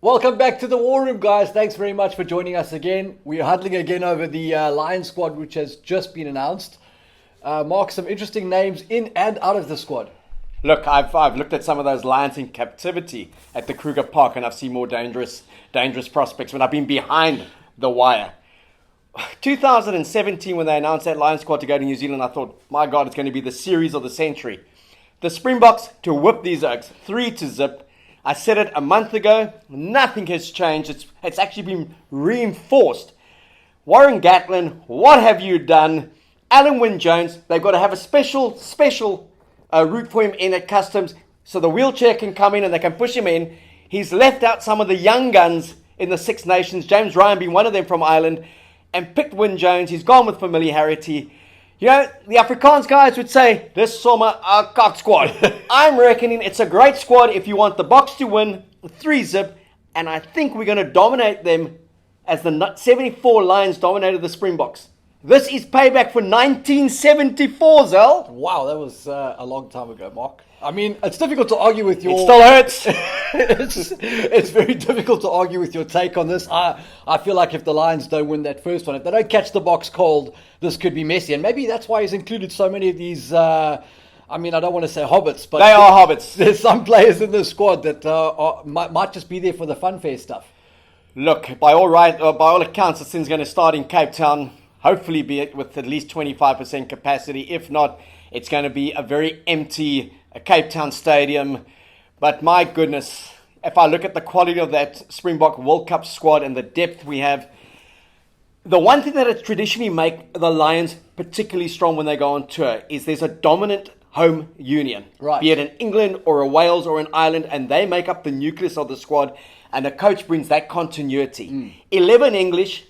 Welcome back to the War Room, guys. Thanks very much for joining us again. We're huddling again over the Lion squad, which has just been announced. Mark, some interesting names in and out of the squad. Look, I've looked at some of those Lions in captivity at the Kruger Park, and I've seen more dangerous prospects when I've been behind the wire. 2017, when they announced that Lion squad to go to New Zealand, I thought, my God, it's going to be the series of the century. The Springboks to whip these Oaks, 3-0. I said it a month ago. Nothing has changed. It's actually been reinforced. Warren Gatland, what have you done? Alan Wynne-Jones, they've got to have a special route for him in at customs so the wheelchair can come in and they can push him in. He's left out some of the young guns in the Six Nations, James Ryan being one of them from Ireland, and picked Wynne-Jones. He's gone with familiarity. You know, the Afrikaans guys would say, this summer, a cock squad. I'm reckoning it's a great squad if you want the Boks to win 3-0, and I think we're going to dominate them as the 74 Lions dominated the Springboks. This is payback for 1974, Zel. Wow, that was a long time ago, Mark. I mean, it's difficult to argue with your... It still hurts. It's very difficult to argue with your take on this. I feel like if the Lions don't win that first one, if they don't catch the Boks cold, this could be messy. And maybe that's why he's included so many of these... I don't want to say hobbits, but... They are hobbits. There's some players in the squad that might just be there for the funfair stuff. Look, by all accounts, this thing's going to start in Cape Town. Hopefully be it with at least 25% capacity. If not, it's going to be a very empty Cape Town stadium. But my goodness, if I look at the quality of that Springbok World Cup squad and the depth we have, the one thing that has traditionally make the Lions particularly strong when they go on tour is there's a dominant home union. Right. Be it in England or a Wales or in Ireland, and they make up the nucleus of the squad, and the coach brings that continuity. 11 English,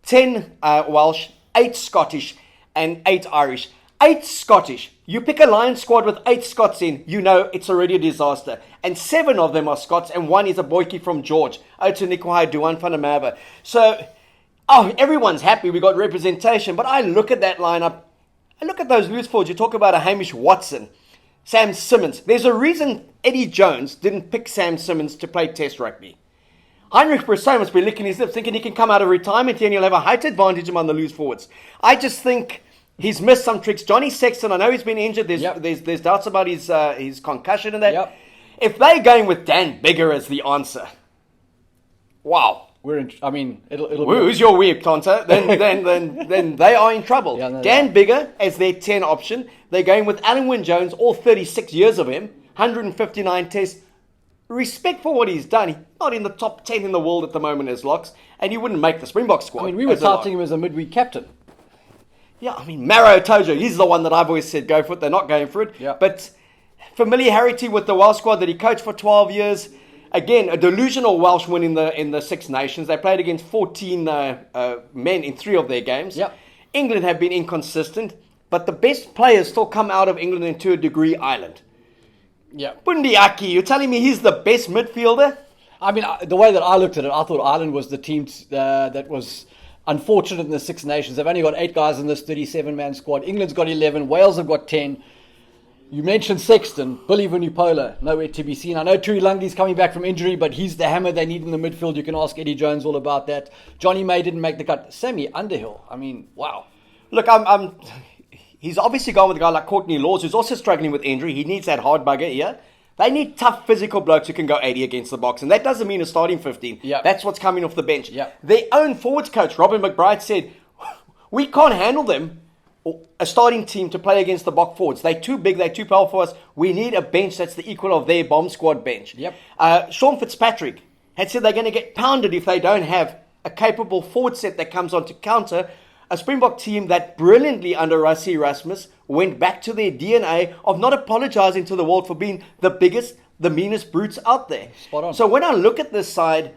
10 Welsh, 8 Scottish, and 8 Irish. 8 Scottish. You pick a Lions squad with 8 Scots in, you know it's already a disaster. And 7 of them are Scots, and 1 is a boykie from George. Otanikwa, Duan van der Merwe. So, everyone's happy we got representation, but I look at that lineup, I look at those loose forwards. You talk about a Hamish Watson, Sam Simmons. There's a reason Eddie Jones didn't pick Sam Simmons to play Test rugby. Heinrich Brasson must be licking his lips, thinking he can come out of retirement here and he'll have a height advantage among the loose forwards. I just think he's missed some tricks. Johnny Sexton, I know he's been injured. There's doubts about his concussion and that. Yep. If they're going with Dan Bigger as the answer, wow. It'll be... Who's your weep, Tonto? Then they are in trouble. Yeah, no, Dan Bigger as their 10 option. They're going with Alan Wynne-Jones, all 36 years of him, 159 tests. Respect for what he's done. He's not in the top 10 in the world at the moment as locks, and he wouldn't make the Springbok squad. I mean, we were touting him as a midweek captain. Yeah, I mean, Maro Tojo, he's the one that I've always said go for it. They're not going for it. Yeah. But familiarity with the Welsh squad that he coached for 12 years. Again, a delusional Welsh win in the Six Nations. They played against 14 men in 3 of their games. Yep. England have been inconsistent, but the best players still come out of England and to a degree Ireland. Yeah. Bundi Aki, you're telling me he's the best midfielder? I mean, the way that I looked at it, I thought Ireland was the team that was unfortunate in the Six Nations. They've only got 8 guys in this 37-man squad. England's got 11. Wales have got 10. You mentioned Sexton, Billy Vunipola, nowhere to be seen. I know Tui Lungi's coming back from injury, but he's the hammer they need in the midfield. You can ask Eddie Jones all about that. Johnny May didn't make the cut. Sammy Underhill, I mean, wow. Look, he's obviously gone with a guy like Courtney Laws, who's also struggling with injury. He needs that hard bugger here. They need tough physical blokes who can go 80 against the Boks, and that doesn't mean a starting 15. Yep. That's what's coming off the bench. Yep. Their own forwards coach, Robin McBride, said, we can't handle them, a starting team, to play against the Bok forwards. They're too big, they're too powerful for us. We need a bench that's the equal of their bomb squad bench. Yep. Sean Fitzpatrick had said they're going to get pounded if they don't have a capable forward set that comes on to counter a Springbok team that brilliantly under Rassie Erasmus went back to their DNA of not apologizing to the world for being the biggest, the meanest brutes out there. Spot on. So when I look at this side,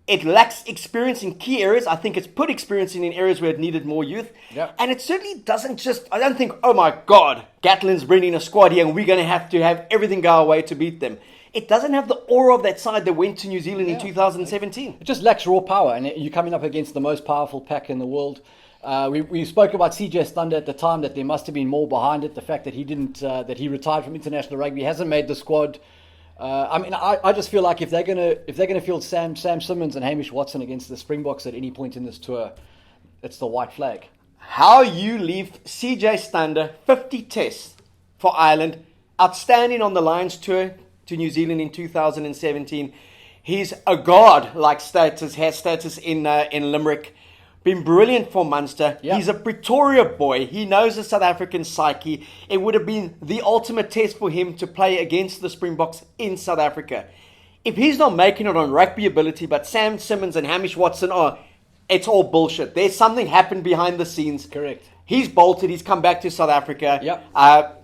it lacks experience in key areas. I think it's put experience in areas where it needed more youth. Yep. And it certainly doesn't just, I don't think, oh my God, Gatland's bringing a squad here and we're going to have everything go our way to beat them. It doesn't have the aura of that side that went to New Zealand in 2017. It just lacks raw power, and you're coming up against the most powerful pack in the world. We spoke about CJ Thunder at the time, that there must have been more behind it. The fact that he didn't, that he retired from international rugby, hasn't made the squad. I just feel like if they're gonna field Sam Simmons and Hamish Watson against the Springboks at any point in this tour, it's the white flag. How you leave CJ Stander 50 tests for Ireland, outstanding on the Lions tour to New Zealand in 2017. He's a god-like status, has status in Limerick. Been brilliant for Munster. Yep. He's a Pretoria boy. He knows the South African psyche. It would have been the ultimate test for him to play against the Springboks in South Africa. If he's not making it on rugby ability, but Sam Simmons and Hamish Watson are, it's all bullshit. There's something happened behind the scenes. Correct. He's bolted. He's come back to South Africa. Yep.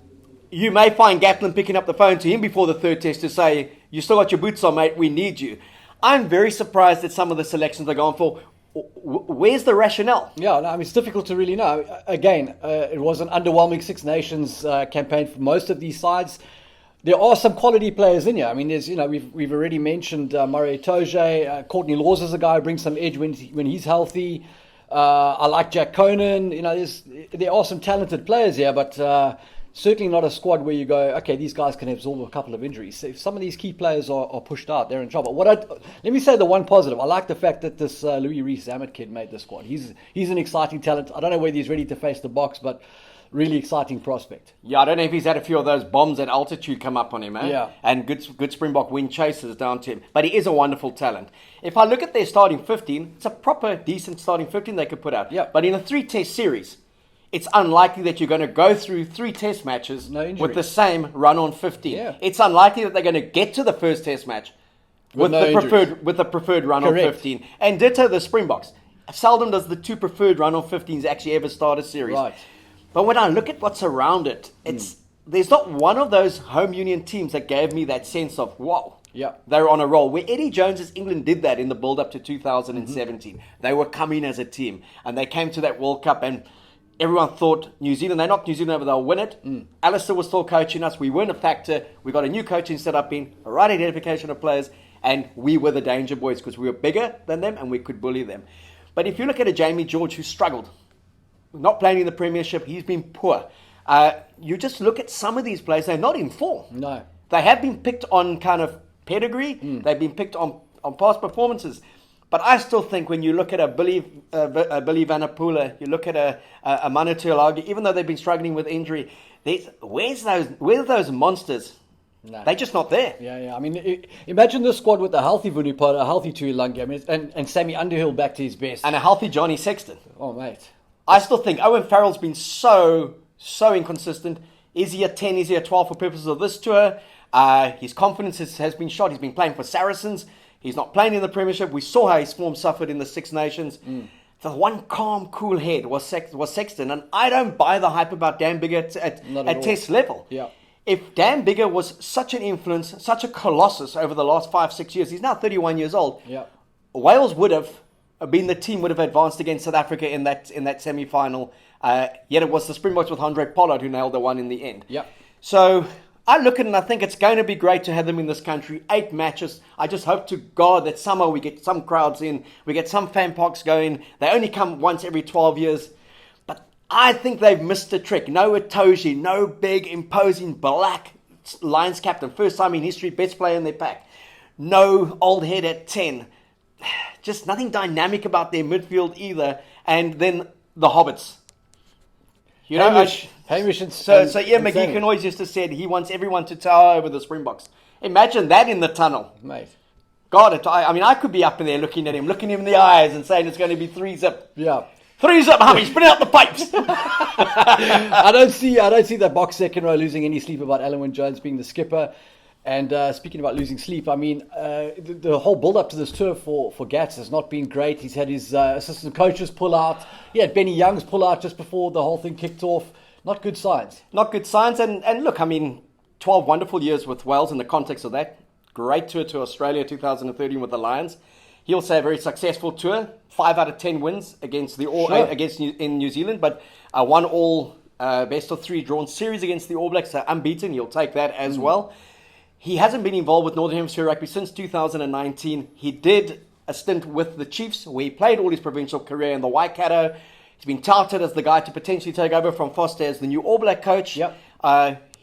You may find Gatlin picking up the phone to him before the third test to say, you still got your boots on, mate. We need you. I'm very surprised at some of the selections they're going for. Where's the rationale? Yeah, no, I mean, it's difficult to really know. Again, it was an underwhelming Six Nations campaign for most of these sides. There are some quality players in here. I mean, there's, we've already mentioned Murray Toje. Courtney Laws is a guy who brings some edge when he's healthy. I like Jack Conan. There are some talented players here, but certainly not a squad where you go, okay, these guys can absorb a couple of injuries. So if some of these key players are pushed out, they're in trouble. Let me say the one positive. I like the fact that this Louis Rees-Zammit kid made the squad. He's an exciting talent. I don't know whether he's ready to face the Boks, but really exciting prospect. Yeah, I don't know if he's had a few of those bombs at altitude come up on him, eh? Yeah. And good Springbok wind chasers down to him. But he is a wonderful talent. If I look at their starting 15, it's a proper, decent starting 15 they could put out. Yeah. But in a 3-test series, it's unlikely that you're going to go through 3 test matches with the same run on 15. Yeah. It's unlikely that they're going to get to the first test match with the preferred run Correct. on 15. And ditto the Springboks. Seldom does the 2 preferred run on 15s actually ever start a series. Right. But when I look at what's around it, there's not one of those home union teams that gave me that sense of, wow, they're on a roll. Where Eddie Jones's England did that in the build-up to 2017. They were coming as a team, and they came to that World Cup, and everyone thought New Zealand, they knocked New Zealand over, they'll win it. Alistair was still coaching us. We weren't a factor. We got a new coaching set up in, a right identification of players, and we were the danger boys because we were bigger than them and we could bully them. But if you look at a Jamie George who struggled, not playing in the Premiership, he's been poor. You just look at some of these players, they're not in form. No. They have been picked on kind of pedigree. They've been picked on past performances. But I still think when you look at a Billy Vanapula, you look at a Manu Tuilagi, even though they've been struggling with injury, where's those monsters? No. They're just not there. Yeah. I mean, imagine this squad with a healthy Vunipola, a healthy Tuilagi, I mean, and Sammy Underhill back to his best. And a healthy Johnny Sexton. Oh, mate. I still think Owen Farrell's been so inconsistent. Is he a 10? Is he a 12 for purposes of this tour? His confidence has been shot. He's been playing for Saracens. He's not playing in the Premiership. We saw how his form suffered in the Six Nations. The one calm, cool head was Sexton. And I don't buy the hype about Dan Biggar at test level. Yeah. If Dan Biggar was such an influence, such a colossus over the last 5-6 years, he's now 31 years old. Yeah. Wales would have been the team would have advanced against South Africa in that semi-final. Yet it was the Springboks with Andre Pollard who nailed the one in the end. Yeah. So I look at it and I think it's going to be great to have them in this country. 8 matches. I just hope to God that somehow we get some crowds in. We get some fan parks going. They only come once every 12 years. But I think they've missed a trick. No Itoje, no big, imposing black Lions captain. First time in history, best player in their pack. No old head at 10. Just nothing dynamic about their midfield either. And then the Hobbits. You know, Hamish and so Ian McGee can always used to said he wants everyone to tower over the Springboks. Imagine that in the tunnel. Mate. God, I mean, I could be up in there looking him in the eyes and saying it's going to be 3-zip. Yeah. 3-zip, Hamish, put out the pipes. I don't see that Boks second row losing any sleep about Alan Jones being the skipper. And speaking about losing sleep, I mean, the whole build-up to this tour for Gats has not been great. He's had his assistant coaches pull out. He had Benny Young's pull out just before the whole thing kicked off. Not good signs. Not good signs. And look, I mean, 12 wonderful years with Wales in the context of that. Great tour to Australia 2013 with the Lions. He'll say a very successful tour. 5 out of 10 wins against in New Zealand, but 1 all best of 3 drawn series against the All Blacks. So unbeaten. He'll take that as well. He hasn't been involved with Northern Hemisphere rugby since 2019. He did a stint with the Chiefs where he played all his provincial career in the Waikato. He's been touted as the guy to potentially take over from Foster as the new All Black coach. Yep.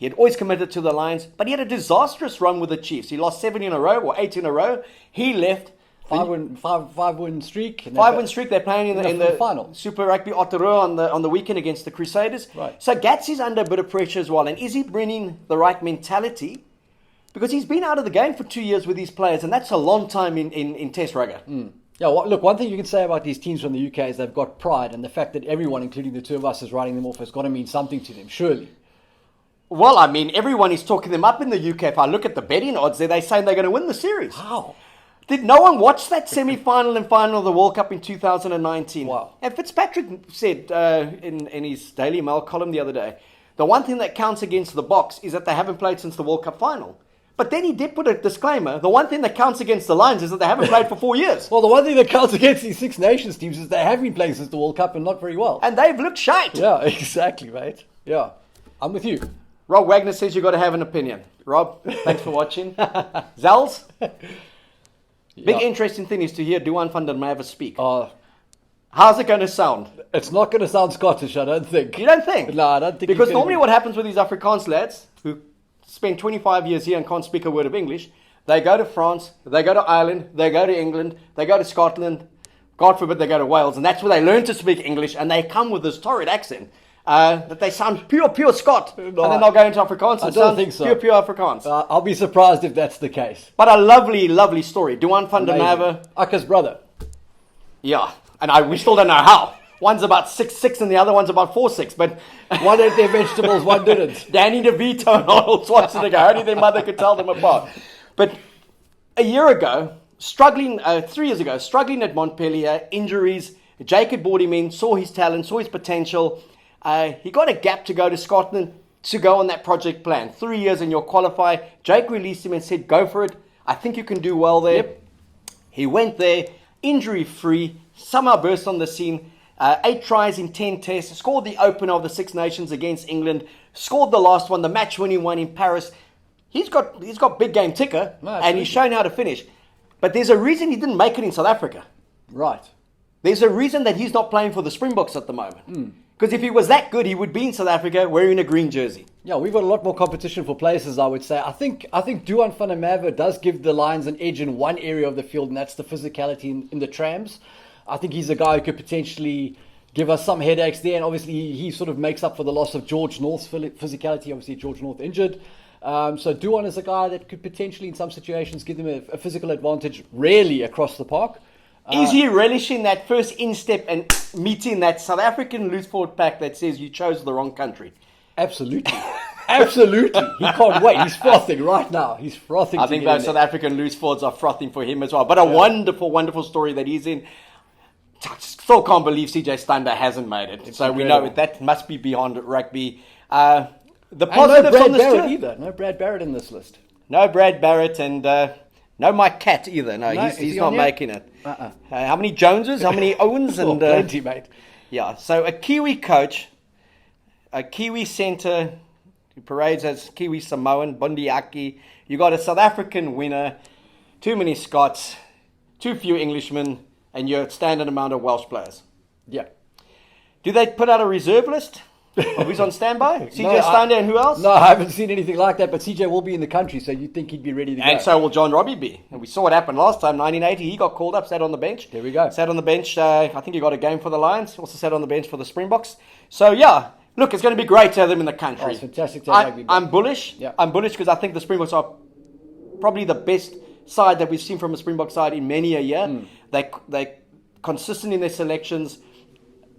He had always committed to the Lions, but he had a disastrous run with the Chiefs. He lost 7 in a row or 8 in a row. He left. Five win streak. 5-win streak. They're playing in the final. Super Rugby Aotearoa on the weekend against the Crusaders. Right. So Gats is under a bit of pressure as well. And is he bringing the right mentality? Because he's been out of the game for 2 years with these players, and that's a long time in Test rugby. Yeah, look, one thing you can say about these teams from the UK is they've got pride, and the fact that everyone, including the two of us, is writing them off has got to mean something to them, surely. Well, I mean, everyone is talking them up in the UK. If I look at the betting odds, they're saying they're going to win the series. Wow. Did no one watch that semi-final and final of the World Cup in 2019? Wow. And Fitzpatrick said in his Daily Mail column the other day, the one thing that counts against the Boks is that they haven't played since the World Cup final. But then he did put a disclaimer. The one thing that counts against the Lions is that they haven't played for 4 years. Well, the one thing that counts against these Six Nations teams is they have been playing since the World Cup and not very well. And they've looked shite. Yeah, exactly, mate. Yeah, I'm with you. Rob Wagner says you've got to have an opinion. Rob, thanks for watching. Zels? Big interesting thing is to hear Duan van der Merwe speak. How's it going to sound? It's not going to sound Scottish, I don't think. You don't think? No, I don't think. Because normally what happens with these Afrikaans lads who spend 25 years here and can't speak a word of English, they go to France, they go to Ireland, they go to England, they go to Scotland, God forbid they go to Wales, and that's where they learn to speak English, and they come with this torrid accent that they sound pure Scot, and then they'll go into Afrikaans and I don't think so. pure Afrikaans. I'll be surprised if that's the case. But a lovely story. Duan van der Merwe. Akka's brother. Yeah, and we still don't know how. One's about 6'6" and the other one's about 4'6", but one ate their vegetables, one didn't. Danny DeVito and Arnold Schwarzenegger, only their mother could tell them apart. But a year ago, 3 years ago, struggling at Montpellier, injuries, Jake brought him in, saw his talent, saw his potential. He got a gap to go to Scotland to go on that project plan. 3 years and you'll qualify. Jake released him and said, go for it. I think you can do well there. Yep. He went there, injury-free, somehow burst on the scene. 8 tries in 10 tests, scored the opener of the Six Nations against England, scored the last one, the match-winning one in Paris. He's got big game ticker, and he's shown how to finish. But there's a reason he didn't make it in South Africa. Right. There's a reason that he's not playing for the Springboks at the moment. Because if he was that good, he would be in South Africa wearing a green jersey. Yeah, we've got a lot more competition for places, I would say. I think Duan van der Merwe does give the Lions an edge in one area of the field, and that's the physicality in the trams. I think he's a guy who could potentially give us some headaches there, and obviously he sort of makes up for the loss of George North's physicality. Obviously, George North injured. So Duan is a guy that could potentially, in some situations, give them a physical advantage, rarely across the park. Is he relishing that first instep and meeting that South African loose forward pack that says you chose the wrong country? Absolutely. Absolutely. He can't wait. He's frothing right now. He's frothing. I think those South African loose forwards are frothing for him as well. But a wonderful story that he's in. I still can't believe CJ Stander hasn't made it. It's so incredible. We know that must be beyond rugby. The and positives no on Brad this Barrett tour? either. No Brad Barrett in this list. No Brad Barrett and no Mike Catt either. No, No, he's he not on yet? making it. How many Joneses? How many Owens? And plenty, mate. Yeah, so a Kiwi coach, a Kiwi centre who parades as Kiwi Samoan, Bondi Aki. You got a South African winner, too many Scots, too few Englishmen, and your standard amount of Welsh players. Yeah. Do they put out a reserve list of who's on standby? CJ No, Stander and who else? No, I haven't seen anything like that, but CJ will be in the country, so you'd think he'd be ready to go. And so will John Robbie be. And we saw what happened last time, 1980. He got called up, sat on the bench. There we go. Sat on the bench. I think he got a game for the Lions. Also sat on the bench for the Springboks. So, yeah, look, it's going to be great to have them in the country. Oh, it's fantastic to have rugby back. I'm bullish. Yeah. I'm bullish because I think the Springboks are probably the best side that we've seen from a Springbok side in many a year. They're consistent in their selections.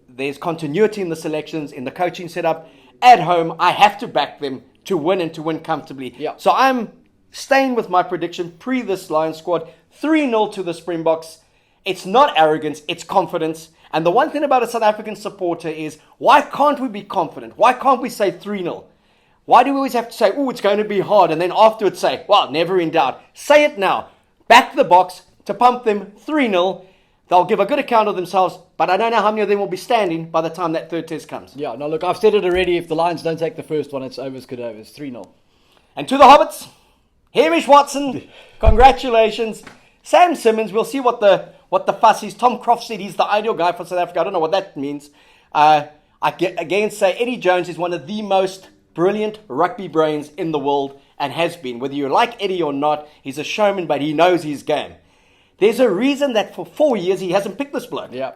There's continuity in the selections, in the coaching setup. At home, I have to back them to win and to win comfortably. Yeah. So I'm staying with my prediction pre this Lions squad, 3-0 to the Springboks. It's not arrogance, it's confidence. And the one thing about a South African supporter is, why can't we be confident? Why can't we say 3-0? Why do we always have to say, oh, it's going to be hard, and then afterwards say, well, never in doubt. Say it now. Back the Boks to pump them 3-0. They'll give a good account of themselves, but I don't know how many of them will be standing by the time that third test comes. Yeah, no, look, I've said it already. If the Lions don't take the first one, it's overs, could overs. 3-0. And to the Hobbits, Hamish Watson, congratulations. Sam Simmons, we'll see what the fuss is. Tom Croft said he's the ideal guy for South Africa. I don't know what that means. I again say Eddie Jones is one of the most brilliant rugby brains in the world and has been. Whether you like Eddie or not, he's a showman, but he knows his game. There's a reason that for 4 years he hasn't picked this bloke. Yeah,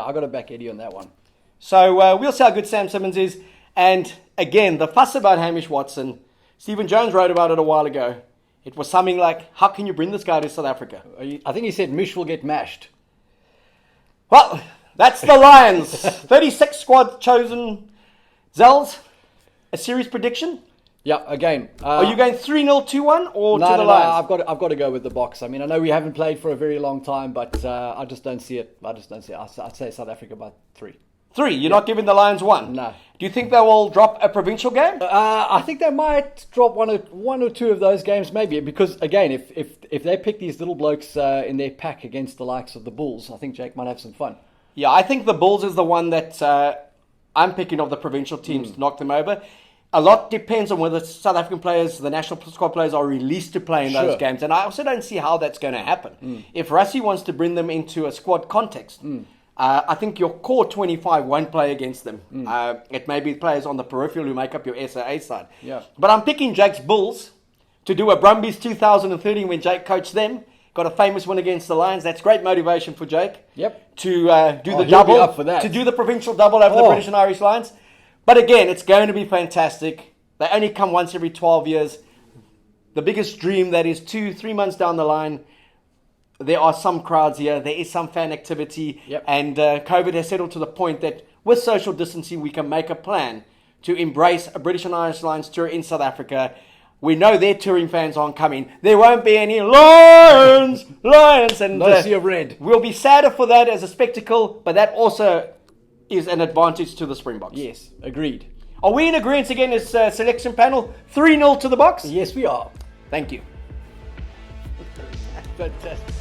I got to back Eddie on that one. So we'll see how good Sam Simmons is. And again, the fuss about Hamish Watson, Stephen Jones wrote about it a while ago. It was something like, how can you bring this guy to South Africa? I think he said Mish will get mashed. Well, that's the Lions. 36 squad chosen. Zels, a series prediction? Yeah, again. Are you going 3-0, 2-1 or no, to the no, Lions? I've got to go with the Boks. I mean, I know we haven't played for a very long time, but I just don't see it. I'd say South Africa by 3. 3, you're not giving the Lions 1? No. Do you think they will drop a provincial game? I think they might drop one or two of those games, maybe, because again, if they pick these little blokes in their pack against the likes of the Bulls, I think Jake might have some fun. Yeah, I think the Bulls is the one that I'm picking of the provincial teams to knock them over. A lot depends on whether South African players, the national squad players, are released to play in those games. And I also don't see how that's going to happen. If Rassie wants to bring them into a squad context, I think your core 25 won't play against them. It may be players on the peripheral who make up your SAA side. Yeah. But I'm picking Jake's Bulls to do a Brumbies 2013 when Jake coached them. Got a famous win against the Lions. That's great motivation for Jake. Yep. To do the he'll double. be up for that. To do the provincial double over the British and Irish Lions. But again, it's going to be fantastic. They only come once every 12 years. The biggest dream that is 2-3 months down the line. There are some crowds here. There is some fan activity. Yep. And COVID has settled to the point that with social distancing, we can make a plan to embrace a British and Irish Lions tour in South Africa. We know their touring fans aren't coming. There won't be any Lions. And No sea of red. We'll be sadder for that as a spectacle, but that also is an advantage to the Springboks. Yes, agreed. Are we in agreement again as selection panel? 3-0 to the Boks? Yes, we are. Thank you. Fantastic.